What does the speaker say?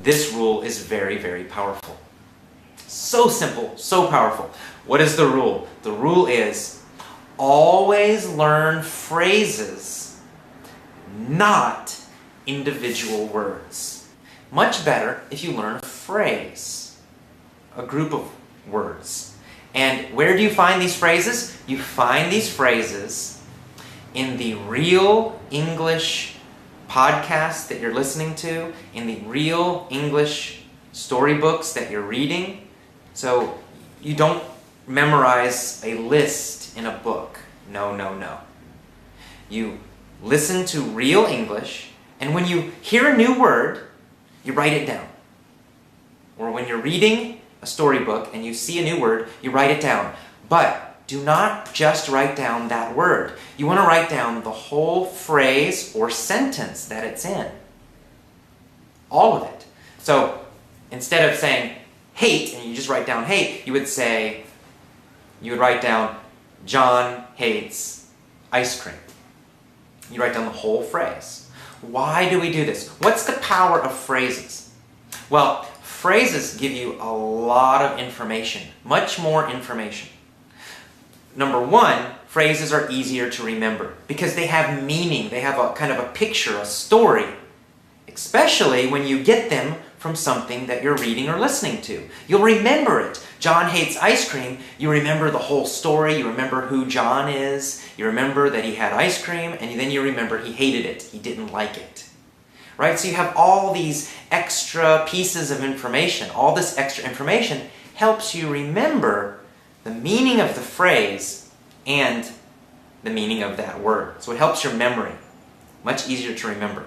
this rule is very, very powerful. So simple, so powerful. What is the rule? The rule is always learn phrases, not individual words. Much better if you learn a phrase, a group of words. And where do you find these phrases? You find these phrases in the real English podcasts that you're listening to, in the real English storybooks that you're reading. So you don't memorize a list in a book. No, no, no. You listen to real English, and when you hear a new word, you write it down. Or when you're reading a storybook and you see a new word, you write it down. But do not just write down that word. You want to write down the whole phrase or sentence that it's in. All of it. So instead of saying hate, and you just write down hate, you would write down John hates ice cream. You write down the whole phrase. Why do we do this? What's the power of phrases? Well, phrases give you a lot of information, much more information. Number one, phrases are easier to remember because they have meaning. They have a kind of a picture, a story, especially when you get them from something that you're reading or listening to. You'll remember it. John hates ice cream. You remember the whole story. You remember who John is. You remember that he had ice cream, and then you remember he hated it. He didn't like it. Right? So you have all these extra pieces of information. All this extra information helps you remember the meaning of the phrase and the meaning of that word. So it helps your memory. Much easier to remember.